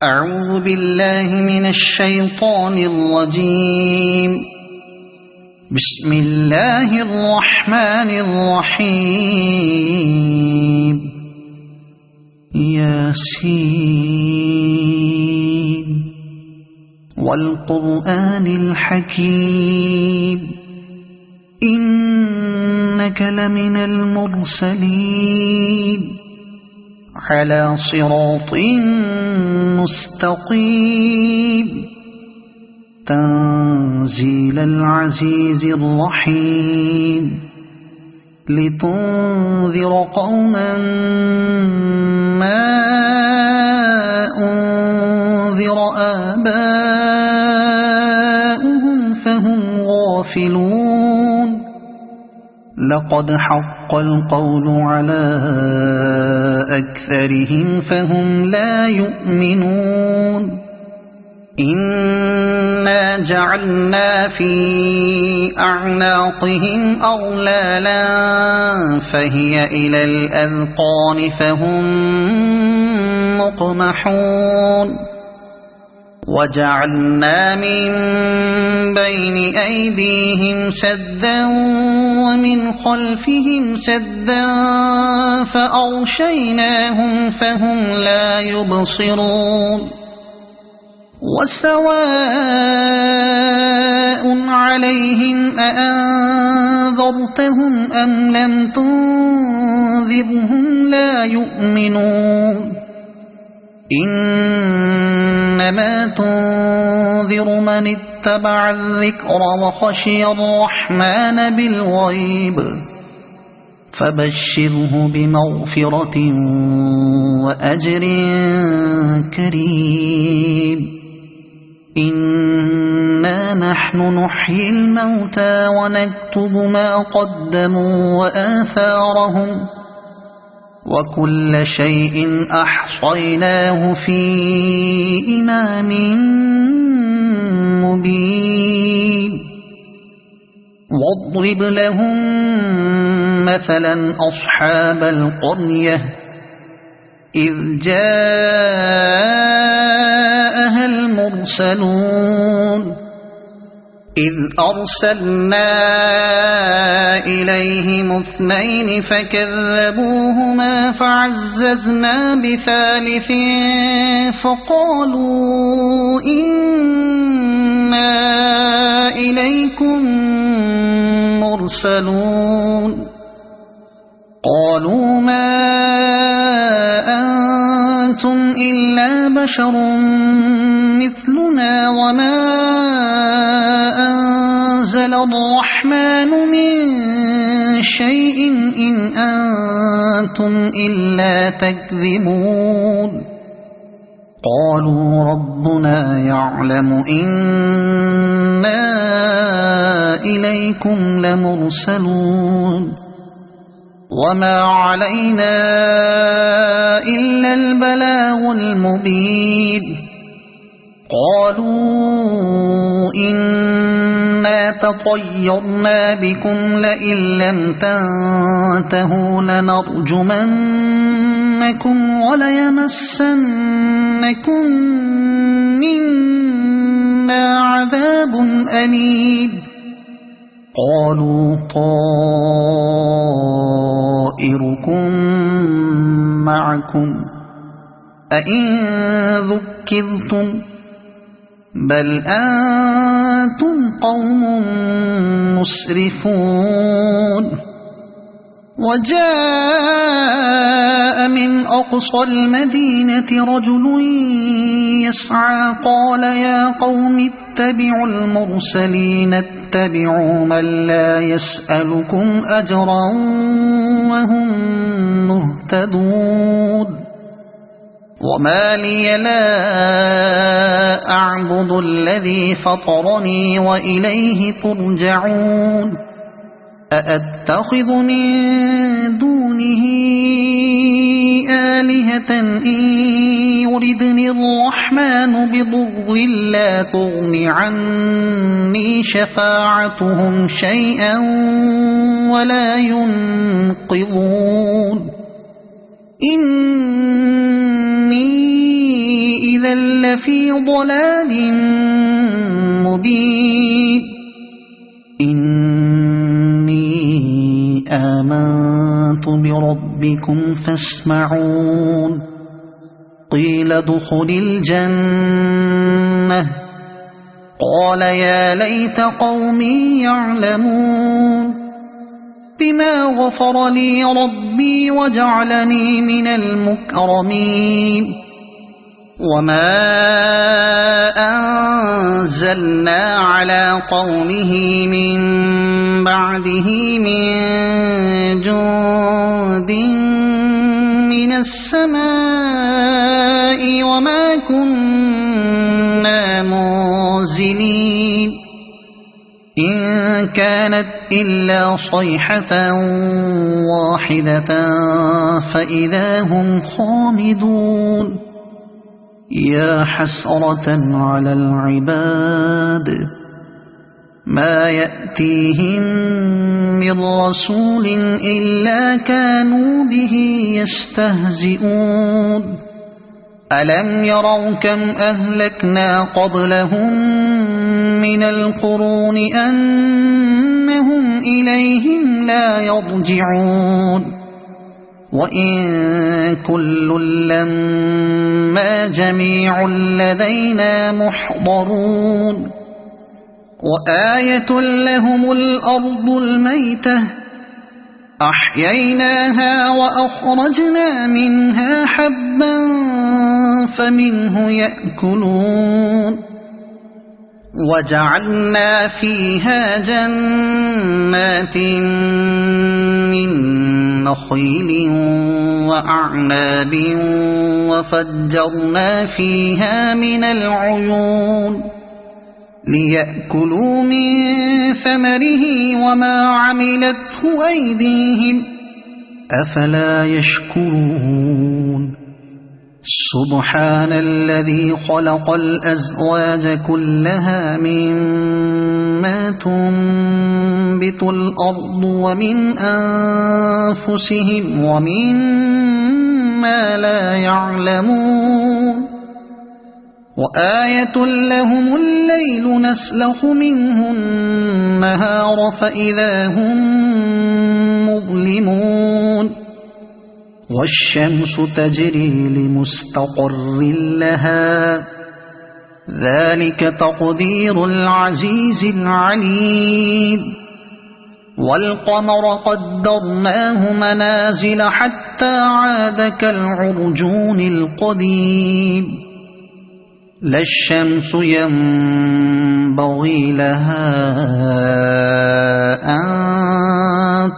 أعوذ بالله من الشيطان الرجيم. بسم الله الرحمن الرحيم. ياسين والقرآن الحكيم إنك لمن المرسلين على صراط مستقيم تنزيل العزيز الرحيم لتنذر قوما ما أنذر آباؤهم فهم غافلون. لقد حق القول على أكثرهم فهم لا يؤمنون. إنا جعلنا في أعناقهم أغلالا فهي إلى الأذقان فهم مقمحون. وجعلنا من بين أيديهم سدا ومن خلفهم سدا فأغشيناهم فهم لا يبصرون. وسواء عليهم أأنذرتهم أم لم تنذرهم لا يؤمنون. إنما تنذر من اتبع الذكر وخشي الرحمن بالغيب فبشره بمغفرة وأجر كريم. إنا نحن نحيي الموتى ونكتب ما قدموا وآثارهم وكل شيء أحصيناه في إمام مبين. واضرب لهم مثلا أصحاب القرية إذ جاءها المرسلون إذ أرسلنا إليهم اثنين فكذبوهما فعززنا بثالث فقالوا إنا إليكم مرسلون. قالوا ما أنتم إلا بشر مثلنا وما أنزل الرحمن من شيء إن أنتم إلا تكذبون. قالوا ربنا يعلم إنا إليكم لمرسلون وما علينا إلا البلاغ المبين. قالوا إنا تطيرنا بكم لئن لم تنتهوا لنرجمنكم وليمسنكم منا عذاب أليم. قالوا طائركم معكم أئن ذكرتم بل أنتم قوم مسرفون. وجاء من أقصى المدينة رجل يسعى قال يا قوم اتبعوا المرسلين اتبعوا من لا يسألكم أجرا وهم مهتدون. وما لي لا أعبد الذي فطرني وإليه ترجعون. أأتخذ من دونه آلهة إن يردني الرحمن بضر لا تغن عني شفاعتهم شيئا ولا ينقذون. إني إذا لفي ضلال مبين إني آمنت بربكم فاسمعون قيل ادخل الجنة قال يا ليت قومي يعلمون بما غفر لي ربي وجعلني من المكرمين وما أنزلنا على قومه من بعده من جند من السماء وما كنا منزلين إن كانت إلا صيحة واحدة فإذا هم خامدون يا حسرة على العباد ما يأتيهم من رسول إلا كانوا به يستهزئون ألم يروا كم أهلكنا قبلهم من القرون أنهم إليهم لا يرجعون وإن كل لما جميع لدينا محضرون وآية لهم الأرض الميتة أحييناها وأخرجنا منها حبا فمنه يأكلون وجعلنا فيها جنات من نخيل وأعناب وفجرنا فيها من العيون ليأكلوا من ثمره وما عملته أيديهم أفلا يشكرون سبحان الذي خلق الأزواج كلها مما تنبت الأرض ومن أنفسهم ومما لا يعلمون وآية لهم الليل نسلخ منه النهار فإذا هم مظلمون والشمس تجري لمستقر لها ذلك تقدير العزيز العليم والقمر قدرناه منازل حتى عاد كالعرجون القديم لا الشمس ينبغي لها أن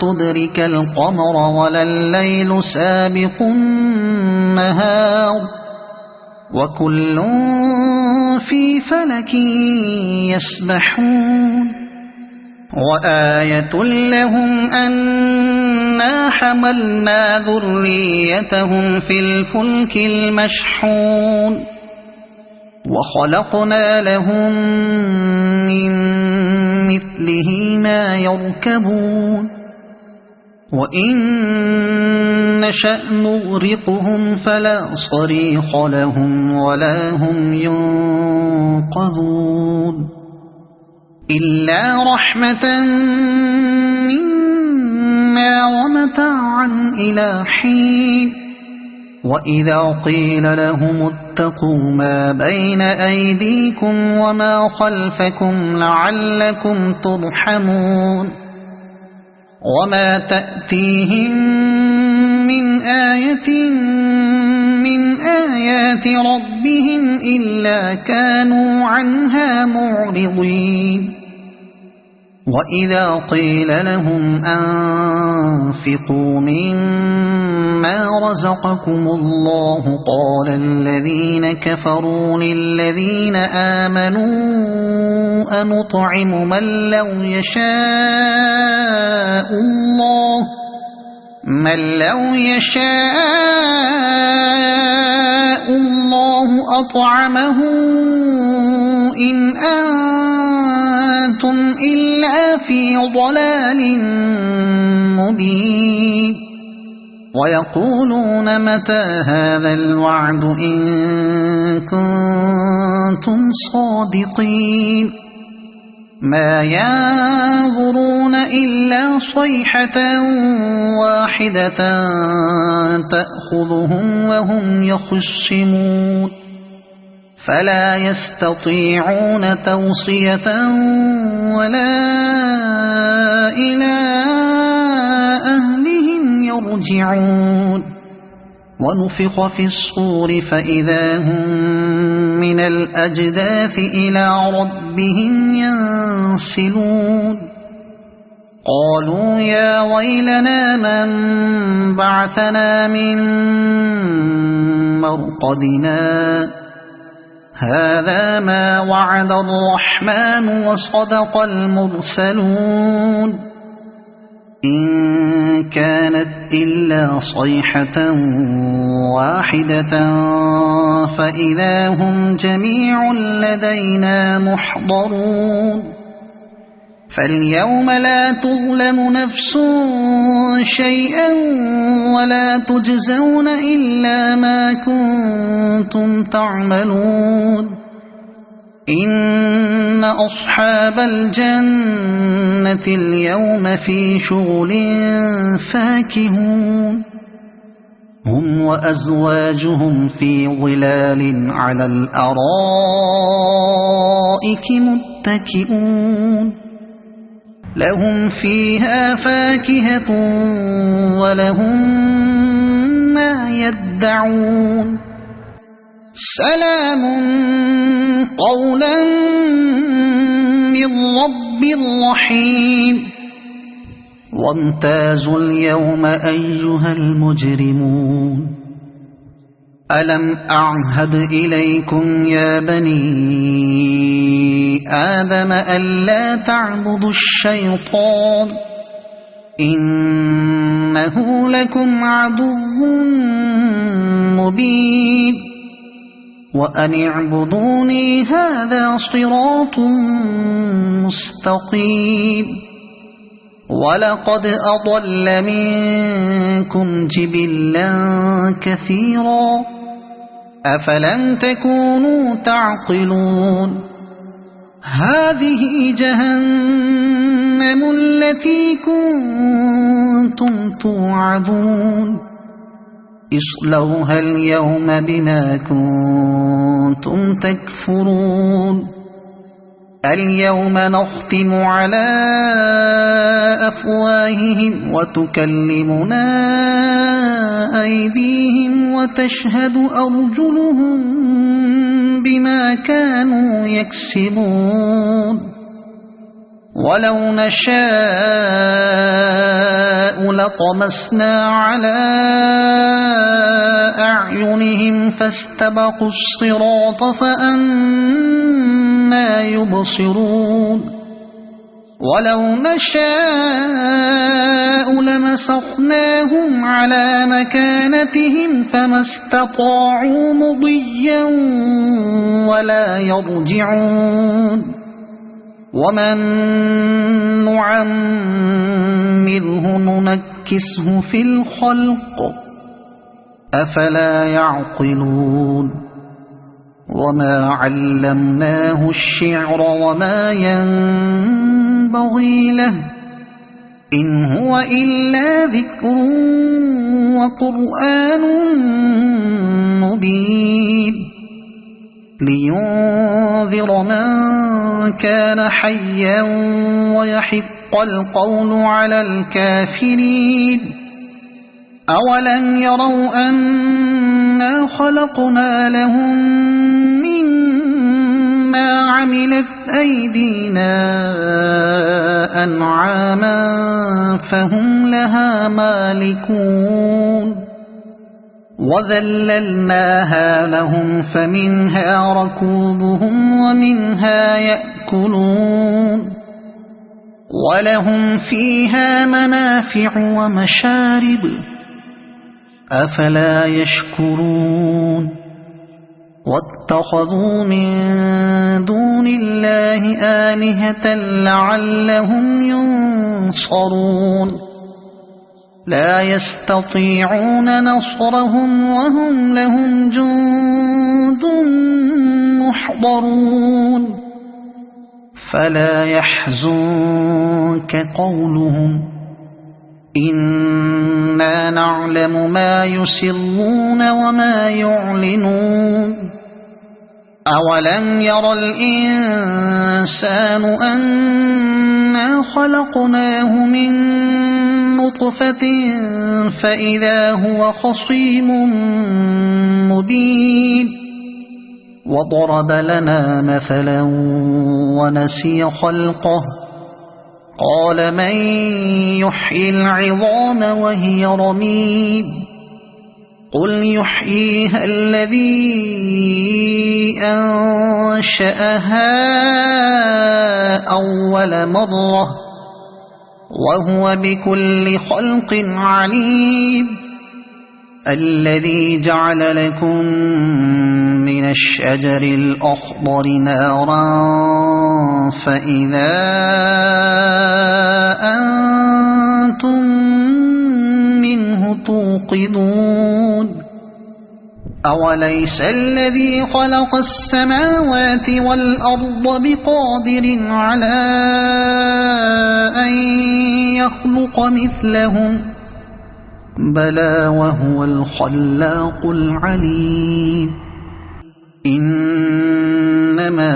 تدرك القمر ولا الليل سابق النهار وكل في فلك يسبحون وآية لهم أنا حملنا ذريتهم في الفلك المشحون وخلقنا لهم من مثله ما يركبون وإن نشأ نغرقهم فلا صريخ لهم ولا هم ينقذون إلا رحمة منا ومتاعا إلى حين وإذا قيل لهم اتقوا ما بين أيديكم وما خلفكم لعلكم ترحمون وما تأتيهم من آية من آيات ربهم إلا كانوا عنها معرضين وإذا قيل لهم أنفقوا مما رزقكم الله قال الذين كفروا للذين آمنوا أنطعم من لو يشاء الله أطعمه إن أنتم إلا في ضلال مبين ويقولون متى هذا الوعد إن كنتم صادقين ما ينظرون إلا صيحة واحدة تأخذهم وهم يخصمون فلا يستطيعون توصية ولا إلى أهلهم يرجعون ونفخ في الصور فإذا هم من الأجداث إلى ربهم ينسلون قالوا يا ويلنا من بعثنا من مرقدنا هذا ما وعد الرحمن وصدق المرسلون إن كانت إلا صيحة واحدة فإذا هم جميع لدينا محضرون فاليوم لا تظلم نفس شيئا ولا تجزون إلا ما كنتم تعملون إن أصحاب الجنة اليوم في شغل فاكهون هم وأزواجهم في ظلال على الأرائك متكئون لهم فيها فاكهة ولهم ما يدعون سلام قولا من رب رحيم وامتازوا اليوم أيها المجرمون ألم أعهد إليكم يا بني آدم ألا تعبدوا الشيطان إنه لكم عدو مبين وأن اعبدوني هذا صراط مستقيم ولقد أضل منكم جبلا كثيرا أفلم تكونوا تعقلون هذه جهنم التي كنتم توعدون اصلوها اليوم بما كنتم تكفرون اليوم نختم على أفواههم وتكلمنا أيديهم وتشهد أرجلهم بما كانوا يكسبون ولو نشاء لطمسنا على أعينهم فاستبقوا الصراط فأنى يبصرون ولو نشاء لمسخناهم على مكانتهم فما استطاعوا مضيا ولا يرجعون ومن نعمره ننكسه في الخلق أفلا يعقلون وما علمناه الشعر وما ينبغي له إن هو إلا ذكر وقرآن مبين لينذر من كان حيا ويحق القول على الكافرين أولم يروا أنا خلقنا لهم مما عملت أيدينا أنعاما فهم لها مالكون وذللناها لهم فمنها ركوبهم ومنها يأكلون ولهم فيها منافع ومشارب أفلا يشكرون واتخذوا من دون الله آلهة لعلهم ينصرون لا يستطيعون نصرهم وهم لهم جند محضرون فلا يحزنك قولهم إنا نعلم ما يسرون وما يعلنون أولم ير الإنسان أنا خلقناه من نطفة فإذا هو خصيم مبين وضرب لنا مثلا ونسي خلقه قال من يحيي العظام وهي رميم قل يحييها الذي أنشأها أول مرة وهو بكل خلق عليم الذي جعل لكم من الشجر الأخضر نارا فإذا أنتم منه توقدون أوليس الذي خلق السماوات والأرض بقادر على أن يخلق مثلهم بلى وهو الخلاق العليم إنما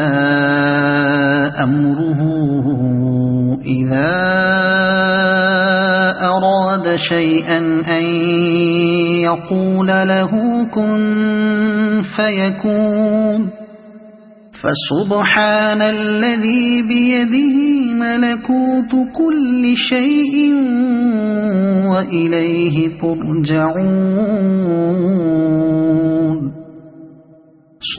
أمره إذا أراد شيئا أن يقول له كن فيكون فسبحان الذي بيده ملكوت كل شيء وإليه ترجعون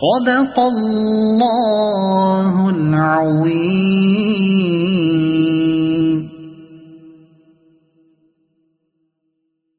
صدق الله العظيم.